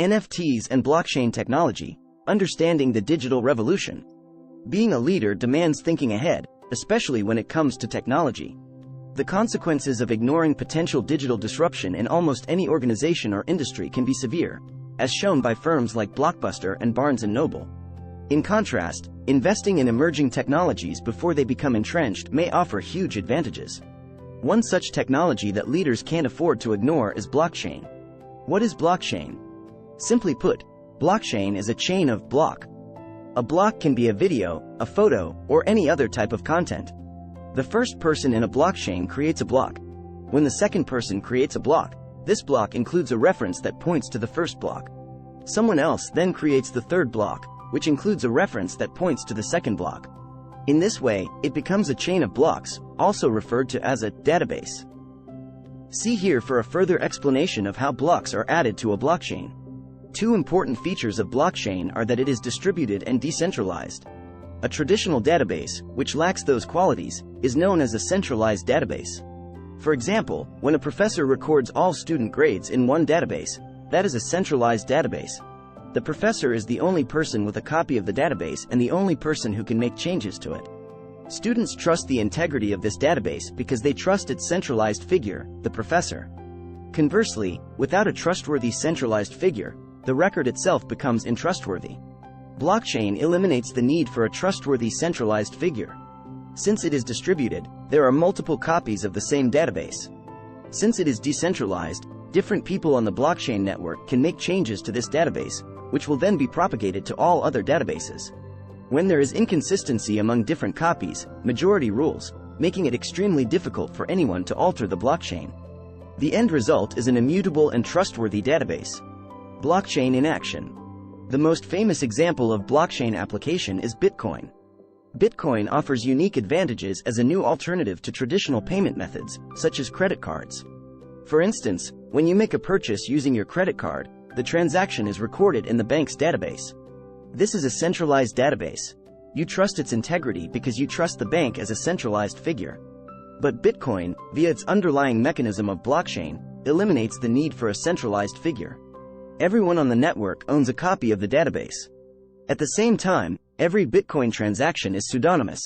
NFTs and blockchain technology, understanding the digital revolution. Being a leader demands thinking ahead, especially when it comes to technology. The consequences of ignoring potential digital disruption in almost any organization or industry can be severe, as shown by firms like Blockbuster and Barnes & Noble. In contrast, investing in emerging technologies before they become entrenched may offer huge advantages. One such technology that leaders can't afford to ignore is blockchain. What is blockchain? Simply put, blockchain is a chain of block. A block can be a video, a photo, or any other type of content. The first person in a blockchain creates a block. When the second person creates a block, this block includes a reference that points to the first block. Someone else then creates the third block, which includes a reference that points to the second block. In this way, it becomes a chain of blocks, also referred to as a database. See here for a further explanation of how blocks are added to a blockchain. Two important features of blockchain are that it is distributed and decentralized. A traditional database, which lacks those qualities, is known as a centralized database. For example, when a professor records all student grades in one database, that is a centralized database. The professor is the only person with a copy of the database and the only person who can make changes to it. Students trust the integrity of this database because they trust its centralized figure, the professor. Conversely, without a trustworthy centralized figure, the record itself becomes untrustworthy. Blockchain eliminates the need for a trustworthy centralized figure. Since it is distributed, there are multiple copies of the same database. Since it is decentralized, different people on the blockchain network can make changes to this database, which will then be propagated to all other databases. When there is inconsistency among different copies, majority rules, making it extremely difficult for anyone to alter the blockchain. The end result is an immutable and trustworthy database. Blockchain in action. The most famous example of blockchain application is Bitcoin. Bitcoin offers unique advantages as a new alternative to traditional payment methods, such as credit cards. For instance, when you make a purchase using your credit card, the transaction is recorded in the bank's database. This is a centralized database. You trust its integrity because you trust the bank as a centralized figure. But Bitcoin, via its underlying mechanism of blockchain, eliminates the need for a centralized figure. Everyone on the network owns a copy of the database. At the same time, every Bitcoin transaction is pseudonymous,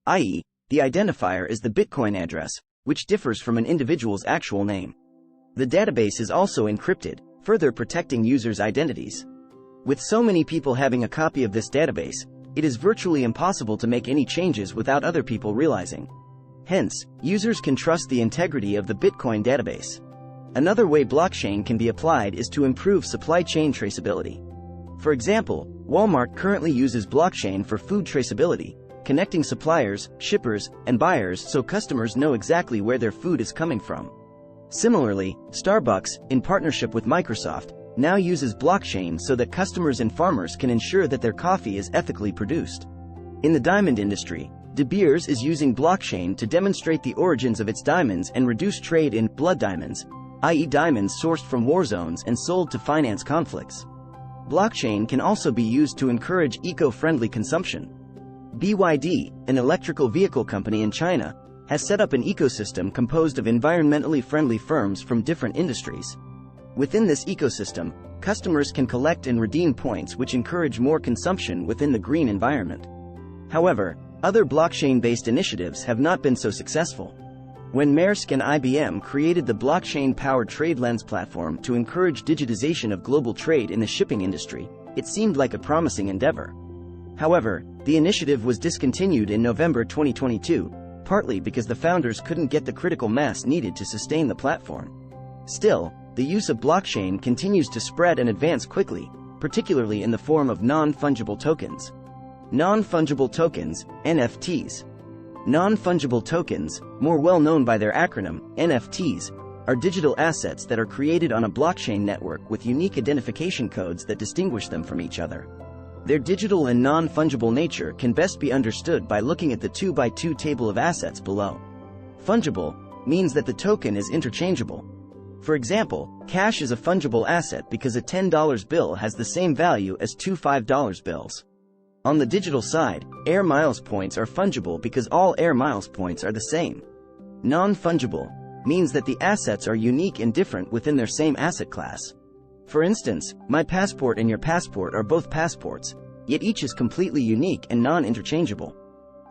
i.e., the identifier is the Bitcoin address, which differs from an individual's actual name. The database is also encrypted, further protecting users' identities. With so many people having a copy of this database, it is virtually impossible to make any changes without other people realizing. Hence, users can trust the integrity of the Bitcoin database. Another way blockchain can be applied is to improve supply chain traceability. For example, Walmart currently uses blockchain for food traceability, connecting suppliers, shippers, and buyers so customers know exactly where their food is coming from. Similarly, Starbucks, in partnership with Microsoft, now uses blockchain so that customers and farmers can ensure that their coffee is ethically produced. In the diamond industry, De Beers is using blockchain to demonstrate the origins of its diamonds and reduce trade in blood diamonds, i.e. diamonds sourced from war zones and sold to finance conflicts. Blockchain can also be used to encourage eco-friendly consumption. BYD, an electrical vehicle company in China, has set up an ecosystem composed of environmentally friendly firms from different industries. Within this ecosystem, customers can collect and redeem points which encourage more consumption within the green environment. However, other blockchain-based initiatives have not been so successful. When Maersk and IBM created the blockchain-powered TradeLens platform to encourage digitization of global trade in the shipping industry, it seemed like a promising endeavor. However, the initiative was discontinued in November 2022, partly because the founders couldn't get the critical mass needed to sustain the platform. Still, the use of blockchain continues to spread and advance quickly, particularly in the form of non-fungible tokens. Non-fungible tokens, NFTs. Non-fungible tokens, more well known by their acronym, NFTs, are digital assets that are created on a blockchain network with unique identification codes that distinguish them from each other. Their digital and non-fungible nature can best be understood by looking at the 2x2 table of assets below. Fungible means that the token is interchangeable. For example, cash is a fungible asset because a $10 bill has the same value as two $5 bills. On the digital side, air miles points are fungible because all air miles points are the same. Non-fungible means that the assets are unique and different within their same asset class. For instance, my passport and your passport are both passports, yet each is completely unique and non-interchangeable.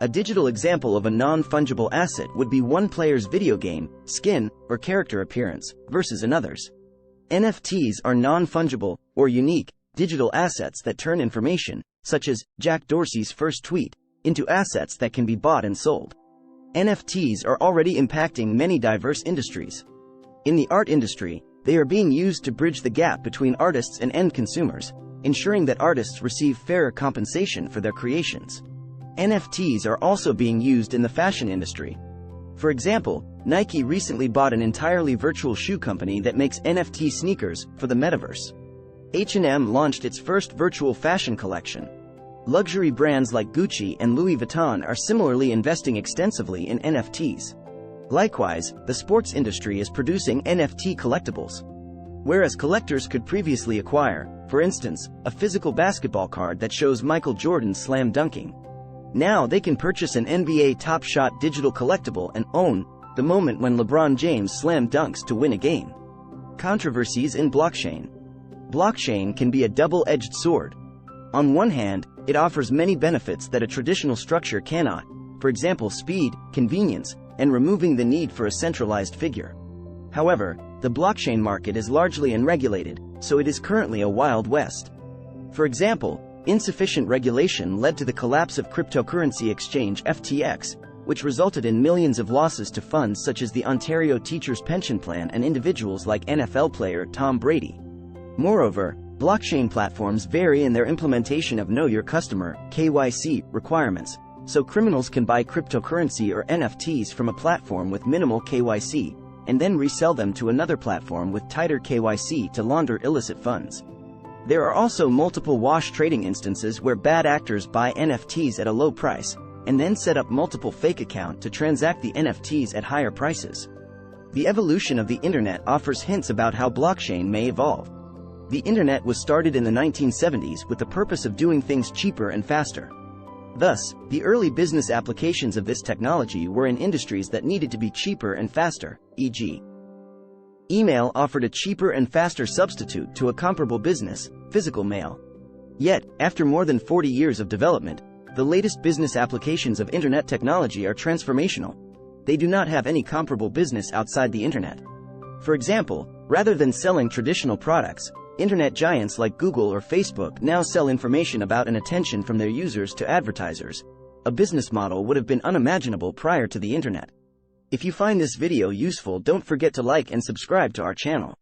A digital example of a non-fungible asset would be one player's video game, skin, or character appearance, versus another's. NFTs are non-fungible, or unique, digital assets that turn information, such as Jack Dorsey's first tweet, into assets that can be bought and sold. NFTs are already impacting many diverse industries. In the art industry, they are being used to bridge the gap between artists and end consumers, ensuring that artists receive fairer compensation for their creations. NFTs are also being used in the fashion industry. For example, Nike recently bought an entirely virtual shoe company that makes NFT sneakers for the metaverse. H&M launched its first virtual fashion collection. Luxury brands like Gucci and Louis Vuitton are similarly investing extensively in NFTs. Likewise, the sports industry is producing NFT collectibles. Whereas collectors could previously acquire, for instance, a physical basketball card that shows Michael Jordan slam dunking, now they can purchase an NBA Top Shot digital collectible and own the moment when LeBron James slam dunks to win a game. Controversies in blockchain. Blockchain can be a double-edged sword. On one hand, it offers many benefits that a traditional structure cannot, for example speed, convenience, and removing the need for a centralized figure. However, the blockchain market is largely unregulated, so it is currently a wild west. For example, insufficient regulation led to the collapse of cryptocurrency exchange FTX, which resulted in millions of losses to funds such as the Ontario Teachers' Pension Plan and individuals like NFL player Tom Brady. Moreover, blockchain platforms vary in their implementation of Know Your Customer (KYC) requirements, so criminals can buy cryptocurrency or NFTs from a platform with minimal KYC, and then resell them to another platform with tighter KYC to launder illicit funds. There are also multiple wash trading instances where bad actors buy NFTs at a low price, and then set up multiple fake accounts to transact the NFTs at higher prices. The evolution of the internet offers hints about how blockchain may evolve. The internet was started in the 1970s with the purpose of doing things cheaper and faster. Thus, the early business applications of this technology were in industries that needed to be cheaper and faster, e.g. email offered a cheaper and faster substitute to a comparable business, physical mail. Yet, after more than 40 years of development, the latest business applications of internet technology are transformational. They do not have any comparable business outside the internet. For example, rather than selling traditional products, internet giants like Google or Facebook now sell information about and attention from their users to advertisers. A business model would have been unimaginable prior to the internet. If you find this video useful, don't forget to like and subscribe to our channel.